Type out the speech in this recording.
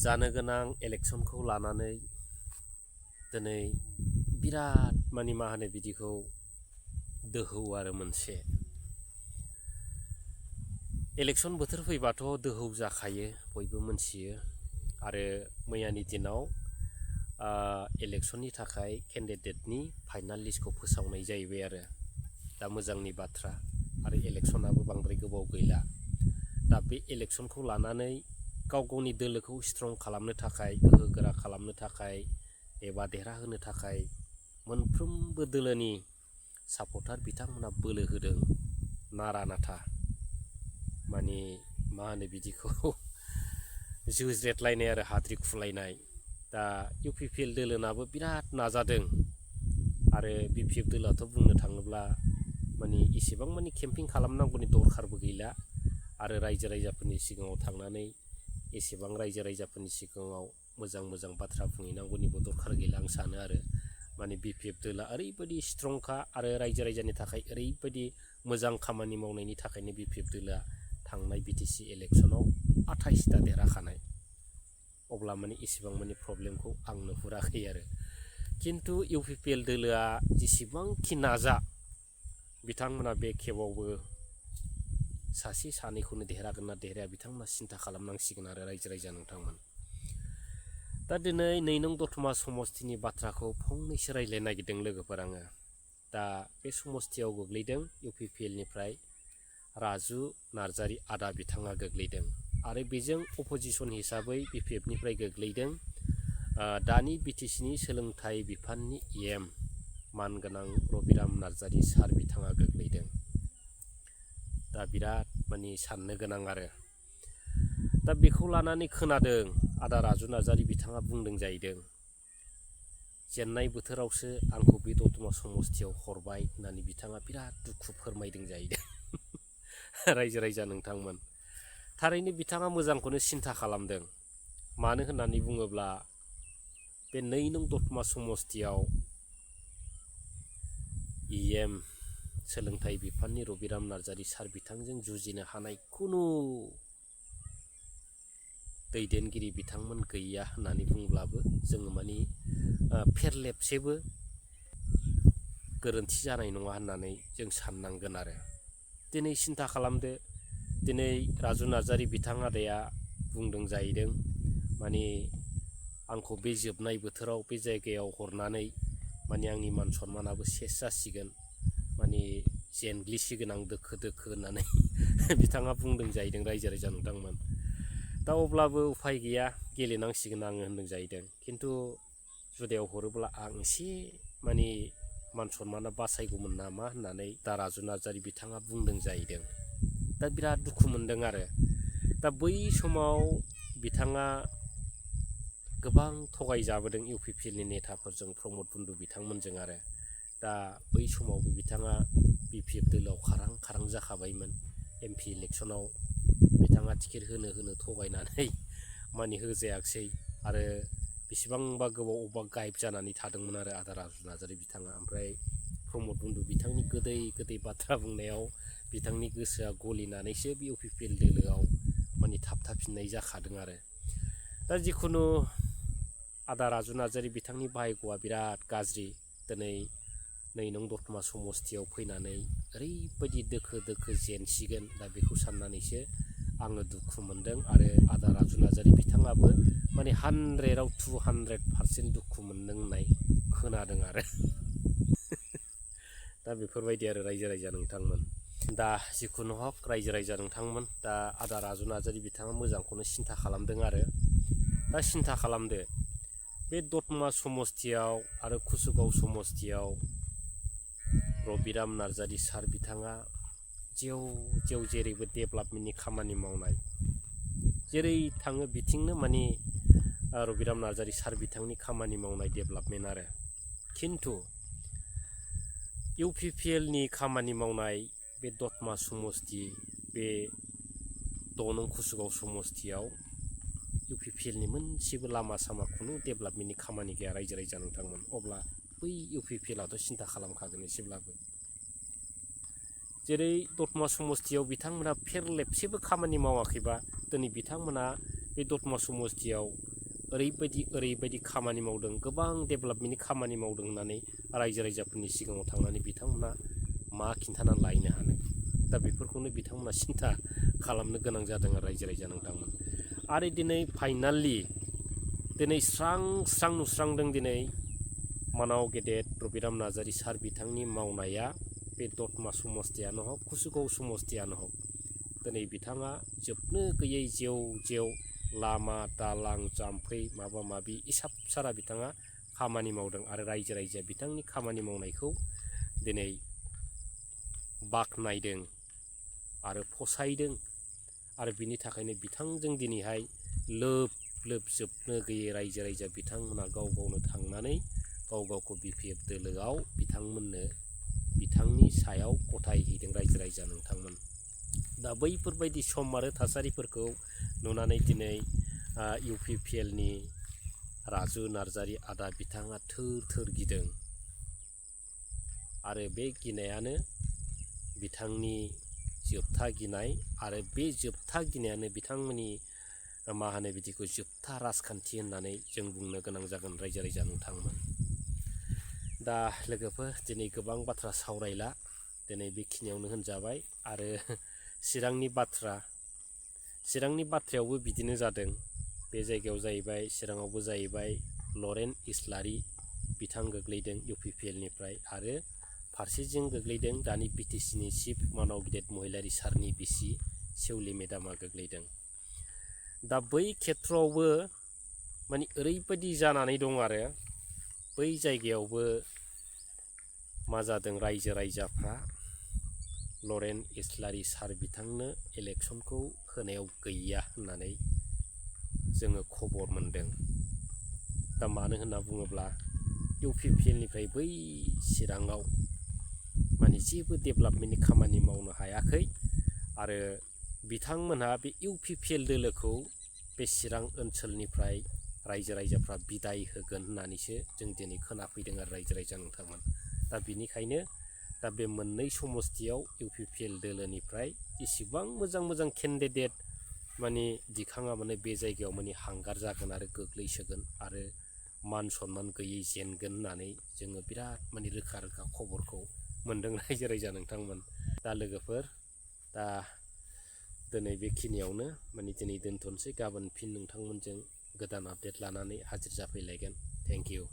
जानो गोनां इलेक्सनखौ लानानै दिनै बिराद मा होनो बिदिखौ दोहौ आरो मोनसे इलेक्सन बोथोर फैबाथ' दोहौ जाखायो बयबो मोनथियो आरो मैयानि दिनाव इलेक्सननि थाखाय केन्डिडेटनि फाइनाल लिस्टखौ फोसावनाय जाहैबाय आरो दा मोजांनि बाथ्रा आरो इलेक्सनाबो बांद्राय गोबाव गैला दा बे इलेक्सनखौ लानानै गाव गावनि दोलोखौ स्ट्रं खालामनो थाखाय गोहोगोरा खालामनो थाखाय एबा देरहाहोनो थाखाय मोनफ्रोमबो दोलोनि सापर्टार बिथांमोना बोलो होदों नारा नाथा माने मा होनो बिदिखौ जुज्रेदलायनाय आरो हाद्रि खुलायनाय दा इउपिपिएल दोलोनाबो बिराद नाजादों आरो बिपिएफ दोलोआथ' बुंनो थाङोब्ला माने इसेबां माने केम्पिं खालामनांगौनि दरखारबो गैला आरो रायजो राजाफोरनि सिगाङाव थांनानै एसेबां रायजो राजाफोरनि सिगाङाव मोजां बाथ्रा बुंहैनांगौनिबो दरखार गैला आं सानो आरो माने बिपिएफ दोला ओरैबायदि स्ट्रंखा आरो रायजो राजानि थाखाय ओरैबायदि मोजां खामानि मावनायनि थाखायनो बिपिएफ दोला थांनाय बिटिसि इलेक्सनाव 28टा देरहाखानाय अब्ला माने इसेबां माने प्रब्लेमखौ आं नुहुराखै आरो खिन्थु इउपिपिएल दोलोआ जेसेबांखि नाजा बिथांमोना बे खेबावबो सासे सानैखौनो देरहागोन ना देरहाया बिथांमोना सिन्था खालामनांसिगोन आरो रायजो राजा नोंथांमोन दा दिनै 2 नं दतमा समस्तिनि बाथ्राखौ फंनैसो रायज्लायनो नागिरदों लोगोफोर आङो दा बे समस्तियाव गोग्लैदों इउपिपिएलनिफ्राय राजु नार्जारि आदा बिथाङा गोग्लैदों आरो बेजों अपोजिसन हिसाबै बिपिएफनिफ्राय गोग्लैदों दानि बिटिसिनि सोलोंथाइ बिफाननि इएम मानगोनां रबिराम नार्जारि सार बिथाङा गोग्लैदों दा बिराद माने साननो गोनां आरो दा बेखौ लानानै खोनादों आदा राजु नार्जारि बिथाङा बुंदों जाहैदों जेन्नाय बोथोरावसो आंखौ बे दतमा समस्तियाव हरबाय होननानै बिथाङा बिराद दुखु फोरमायदों जाहैदों रायजो राजा नोंथांमोन थारैनो बिथाङा मोजांखौनो सिन्था खालामदों मानो होननानै बुङोब्ला बे 2 नं दतमा समस्तियाव इएम सोलोंथाइ बिफाननि रबिराम नार्जारि सार बिथांजों जुजिनो हानाय खुनु दैदेनगिरि बिथांमोन गैया होननानै बुंब्लाबो जोङो माने फेरलेबसेबो गोरोन्थि जानाय नङा होननानै जों साननांगोन आरो दिनै सिन्था खालामदो दिनै राजु नार्जारि बिथां आदाया बुंदों जाहैदों माने आंखौ बे जोबनाय बोथोराव बे जायगायाव हरनानै माने आंनि मान सन्मानाबो सेस जासिगोन माने जेनग्लिसिगोन आं दोखो होननानै बिथाङा बुंदों जाहैदों रायजो राजा नोंथांमोन दा अब्लाबो उफाय गैया गेलेनांसिगोन आङो होनदों जाहैदों खिन्थु जुदायाव हरोब्ला आं एसे माने मान सन्माना बासायगौमोन नामा होननानै दा राजु नार्जारि बिथाङा बुंदों जाहैदों दा बिराद दुखु मोनदों आरो दा बै समाव बिथाङा गोबां थगायजाबोदों इउपिपिएलनि नेताफोरजों प्रमद बन्दु बिथांमोनजों आरो दा बै समावबो बिथाङा बिपिएफ दोलोआव खारां जाखाबायमोन एमपि इलेक्सनाव बिथाङा टिकेट होनो थगायनानै माने होजायाखिसै आरो बेसेबांबा गोबाव अबेबा गायब जानानै थादोंमोन आरो आदा राजु नार्जारि बिथाङा ओमफ्राय प्रमद बन्दु बिथांनि गोदै बाथ्रा बुंनायाव बिथांनि गोसोआ गलिनानैसो बे इउपिपिएल दोलोआव माने थाबथाफिननाय जाखादों आरो दा जिखुनु आदा राजु नार्जारि बिथांनि भाग्यआ बिराद गाज्रि दिनै 2 नं दतमा समस्तियाव फैनानै ओरैबायदि दोखो जेनसिगोन दा बेखौ साननानैसो आङो दुखु मोनदों आरो आदा राजु नार्जारि बिथाङाबो माने 100आव 200% दुखु मोनदों होननाय खोनादों आरो दा बेफोरबायदि आरो रायजो राजा नोंथांमोन दा जिखुनु हक रायजो राजा नोंथांमोन दा आदा राजु नार्जारि बिथाङा मोजांखौनो सिन्था खालामदों आरो दा सिन्था खालामदो बे दतमा समस्तियाव आरो कुसुगाव समस्तियाव रबिराम नार्जारि सार बिथाङा जेव जेरैबो डेभेलपमेन्टनि खामानि मावनाय जेरै थाङो बिथिंनो माने रबिराम नार्जारि सार बिथांनि खामानि मावनाय डेभेलपमेन्ट आरो खिन्थु इउपिपिएलनि खामानि मावनाय बे दतमा समस्ति बे 2 नं कुसुगाव समस्तियाव इउपिपिएलनि मोनसेबो लामा सामा खुनु डेभेलपमेन्टनि खामानि गैया रायजो राजा नोंथांमोन अब्ला बै इउपिपिएलआथ' सिन्था खालामखागोन एसेब्लाबो जेरै दतमा समस्तियाव बिथांमोना फेरलेबसेबो खामानि मावाखैबा दिनै बिथांमोना बे दतमा समस्तियाव ओरैबायदि खामानि मावदों, गोबां डेभेलपमेन्टनि खामानि मावदों होननानै रायजो राजाफोरनि सिगाङाव थांनानै बिथांमोना मा खिन्थानानै लायनो हानो। दा बेफोरखौनो बिथांमोना सिन्था खालामनो गोनां जादों आरो रायजो राजा नोंथांमोन। आरो दिनै फाइनालि दिनै स्रां स्रां नुस्रांदों दिनै मानाव गेदेर रबिराम नार्जारि सार बिथांनि मावनाया बे दतमा समस्तियानो हक कुसुगाव समस्तियानो हक दिनै बिथाङा जोबनो गैयै जेव जेव लामा दालां जाम्फै माबा माबि इसाब सारा बिथाङा खामानि मावदों आरो रायजो राजाया बिथांनि खामानि मावनायखौ दिनै बाख्नायदों आरो फसायदों आरो बिनि थाखायनो बिथांजों दिनैहाय लोब लोब जोबनो गैयै रायजो राजा बिथांमोना गाव गावनो थांनानै गाव गावखौ BPF दोलोआव बिथांमोननो बिथांनि सायाव गथायहैदों रायजो राजा नोंथांमोन। दा बैफोरबायदि सम आरो थासारिफोरखौ नुनानै दिनै UPPLनि राजु नार्जारि आदा बिथाङा थोर थोर गिदों आरो बे गिनायानो बिथांनि जोबथा गिनाय आरो बे जोबथा गिनायानो बिथांमोननि मा होनो बिदिखौ जोबथा राजखान्थि होननानै जों बुंनो गोनां जागोन रायजो राजा नोंथांमोन। दा लोगोफोर दिनै गोबां बाथ्रा सावरायला, दिनै बेखिनियावनो होनजाबाय। आरो चिरांनि बाथ्रायावबो बिदिनो जादों। बे जायगायाव जाहैबाय चिराङावबो जाहैबाय लरेन इस्लारि बिथां गोग्लैदों UPPLनिफ्राय आरो फारसेजों गोग्लैदों दानि BTCनि चिफ मानाव गिदिर महिलारि सारनि बिसि सेउलि मेदामा गोग्लैदों। दा बै खेथ्रआवबो माने ओरैबायदि जानानै दं आरो बै जायगायावबो मा जादों, रायजो राजाफ्रा लरेन इस्लारि सार बिथांनो इलेक्सनखौ होनायाव गैया होननानै जोङो खबर मोनदों। दा मानो होनना बुङोब्ला UPPLनिफ्राय बै चिराङाव माने जेबो डेभेलपमेन्टनि खामानि मावनो हायाखै आरो बिथांमोनहा बे UPPL दोलोखौ बे चिरां ओनसोलनिफ्राय रायजो राजाफ्रा बिदाय होगोन होननानैसो जों दिनै खोनाफैदों आरो रायजो राजा नोंथांमोन। दा बिनिखायनो दा बे मोननै समस्तियाव UPPL दोलोनिफ्राय इसिबां मोजां केन्डिडेट माने दिखाङा माने बे जायगायाव माने हांगार जागोन आरो गोग्लैसोगोन आरो मान सनमान गैयै जेनगोन होननानै जोङो बिराद माने रोखा खबरखौ मोनदों रायजो राजा नोंथांमोन। दा लोगोफोर, दा दिनै बेखिनियावनो माने दिनै दोनथ'नोसै, गाबोन फिन नोंथांमोनजों गोदान आपडेट लानानै हाजिर जाफैलायगोन। Thank you.